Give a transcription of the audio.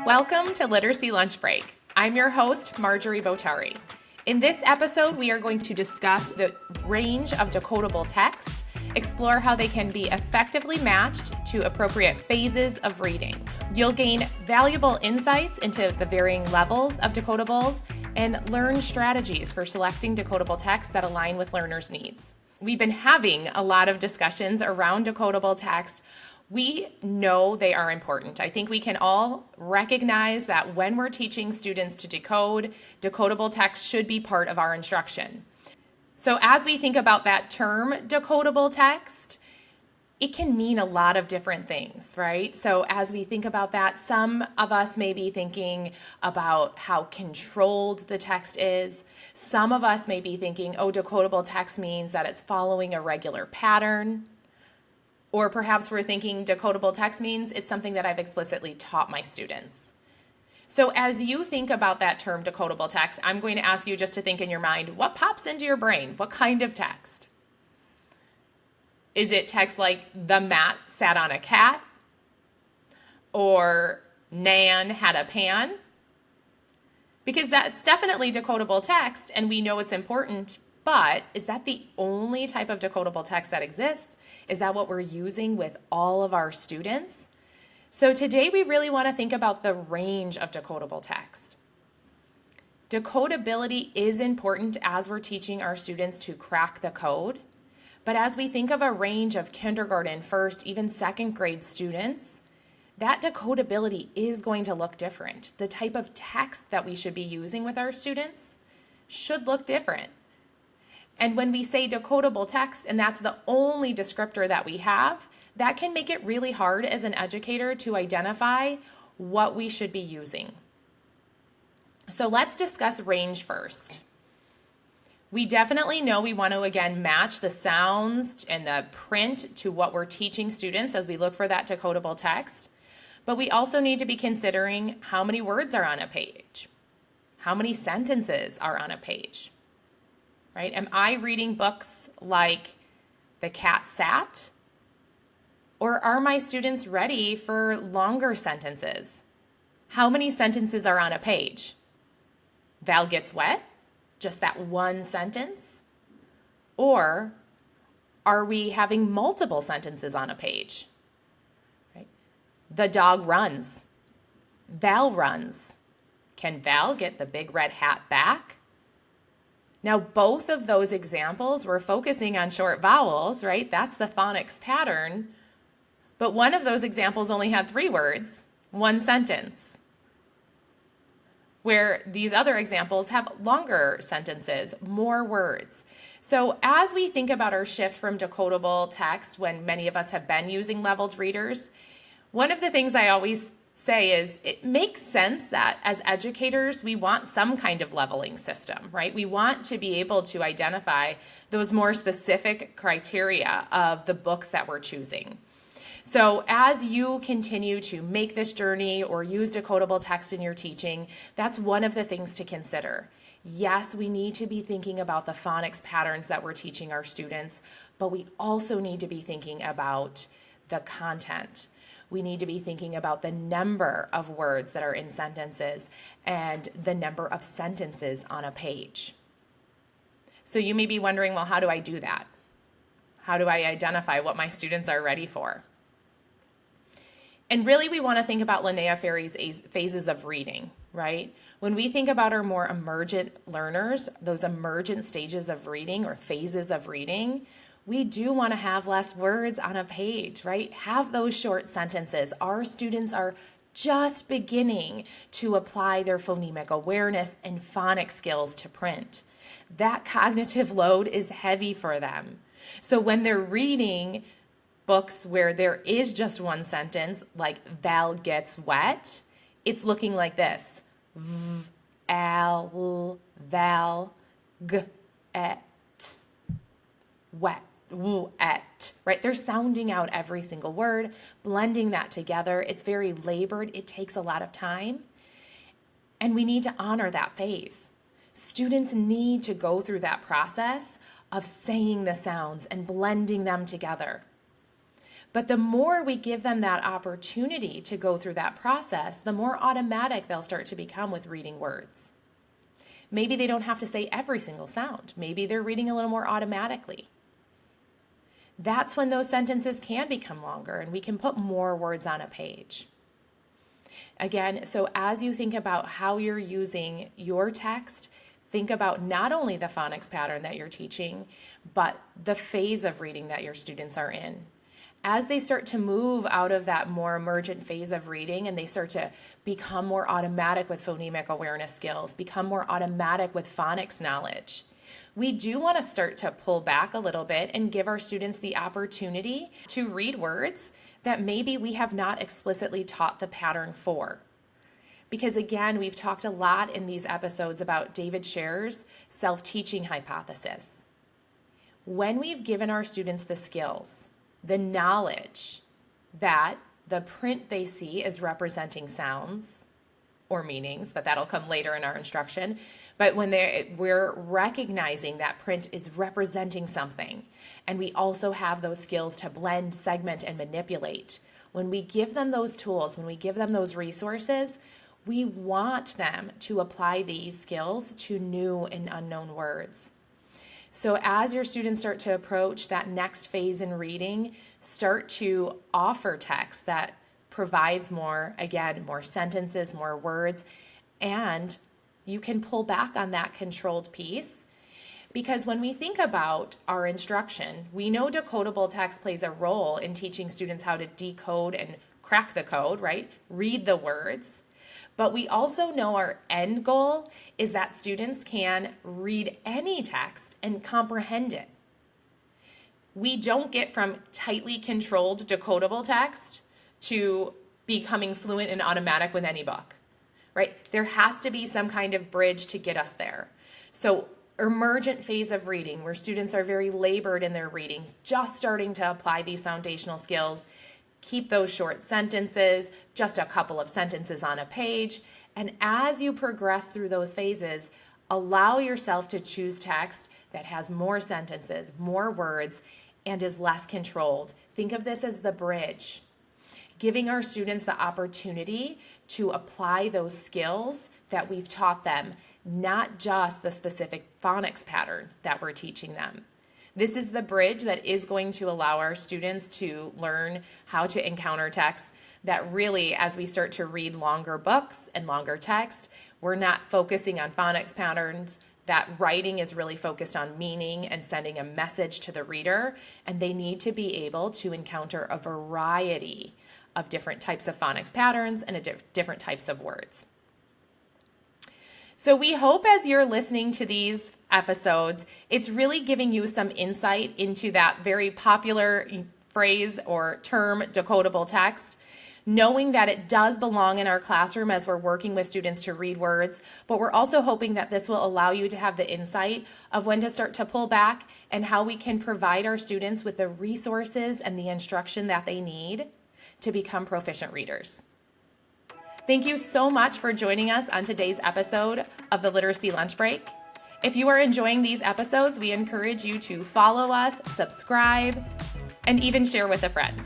Welcome to Literacy Lunch Break. I'm your host, Marjorie Bottari. In this episode, we are going to discuss the range of decodable text, explore how they can be effectively matched to appropriate phases of reading. You'll gain valuable insights into the varying levels of decodables and learn strategies for selecting decodable text that align with learners' needs. We've been having a lot of discussions around decodable text. We know they are important. I think we can all recognize that when we're teaching students to decode, decodable text should be part of our instruction. So as we think about that term, decodable text, it can mean a lot of different things, right? So as we think about that, some of us may be thinking about how controlled the text is. Some of us may be thinking, oh, decodable text means that it's following a regular pattern. Or perhaps we're thinking decodable text means it's something that I've explicitly taught my students. So as you think about that term decodable text, I'm going to ask you just to think in your mind, what pops into your brain? What kind of text? Is it text like the mat sat on a cat? Or Nan had a pan? Because that's definitely decodable text and we know it's important, but is that the only type of decodable text that exists? Is that what we're using with all of our students? So today we really want to think about the range of decodable text. Decodability is important as we're teaching our students to crack the code. But as we think of a range of kindergarten, first, even second grade students, that decodability is going to look different. The type of text that we should be using with our students should look different. And when we say decodable text, and that's the only descriptor that we have, that can make it really hard as an educator to identify what we should be using. So let's discuss range first. We definitely know we want to, again, match the sounds and the print to what we're teaching students as we look for that decodable text. But we also need to be considering how many words are on a page, how many sentences are on a page, right? Am I reading books like The Cat Sat? Or are my students ready for longer sentences? How many sentences are on a page? Val gets wet? Just that one sentence? Or are we having multiple sentences on a page? Right? The dog runs. Val runs. Can Val get the big red hat back? Now, both of those examples, we're focusing on short vowels, right? That's the phonics pattern. But one of those examples only had 3 words, one sentence, where these other examples have longer sentences, more words. So as we think about our shift from decodable text, when many of us have been using leveled readers, one of the things I always say is it makes sense that as educators, we want some kind of leveling system, right? We want to be able to identify those more specific criteria of the books that we're choosing. So as you continue to make this journey or use decodable text in your teaching, that's one of the things to consider. Yes, we need to be thinking about the phonics patterns that we're teaching our students, but we also need to be thinking about the content. We need to be thinking about the number of words that are in sentences and the number of sentences on a page. So you may be wondering, well, how do I do that? How do I identify what my students are ready for? And really, we want to think about Linnea Ferry's phases of reading, right? When we think about our more emergent learners, those emergent stages of reading or phases of reading, we do want to have less words on a page, right? Have those short sentences. Our students are just beginning to apply their phonemic awareness and phonics skills to print. That cognitive load is heavy for them. So when they're reading books where there is just one sentence, like Val gets wet, it's looking like this. V, al, val, g, et, wet, woo, et, right? They're sounding out every single word, blending that together. It's very labored. It takes a lot of time. And we need to honor that phase. Students need to go through that process of saying the sounds and blending them together. But the more we give them that opportunity to go through that process, the more automatic they'll start to become with reading words. Maybe they don't have to say every single sound. Maybe they're reading a little more automatically. That's when those sentences can become longer and we can put more words on a page. Again, so as you think about how you're using your text, think about not only the phonics pattern that you're teaching, but the phase of reading that your students are in. As they start to move out of that more emergent phase of reading and they start to become more automatic with phonemic awareness skills, become more automatic with phonics knowledge, we do want to start to pull back a little bit and give our students the opportunity to read words that maybe we have not explicitly taught the pattern for. Because again, we've talked a lot in these episodes about David Scherer's self-teaching hypothesis. When we've given our students the skills, the knowledge that the print they see is representing sounds or meanings, but that'll come later in our instruction. But when we're recognizing that print is representing something, and we also have those skills to blend, segment, and manipulate, when we give them those tools, when we give them those resources, we want them to apply these skills to new and unknown words. So as your students start to approach that next phase in reading, start to offer text that provides more sentences, more words, and you can pull back on that controlled piece. Because when we think about our instruction, we know decodable text plays a role in teaching students how to decode and crack the code, right? Read the words. But we also know our end goal is that students can read any text and comprehend it. We don't get from tightly controlled decodable text to becoming fluent and automatic with any book, right? There has to be some kind of bridge to get us there. So emergent phase of reading, where students are very labored in their readings, just starting to apply these foundational skills, keep those short sentences, just a couple of sentences on a page. And as you progress through those phases, allow yourself to choose text that has more sentences, more words, and is less controlled. Think of this as the bridge, giving our students the opportunity to apply those skills that we've taught them, not just the specific phonics pattern that we're teaching them. This is the bridge that is going to allow our students to learn how to encounter text that really, as we start to read longer books and longer text, we're not focusing on phonics patterns. That writing is really focused on meaning and sending a message to the reader, and they need to be able to encounter a variety of different types of phonics patterns and different types of words. So we hope as you're listening to these episodes, it's really giving you some insight into that very popular phrase or term, decodable text, knowing that it does belong in our classroom as we're working with students to read words, but we're also hoping that this will allow you to have the insight of when to start to pull back and how we can provide our students with the resources and the instruction that they need to become proficient readers. Thank you so much for joining us on today's episode of the Literacy Lunch Break. If you are enjoying these episodes, we encourage you to follow us, subscribe, and even share with a friend.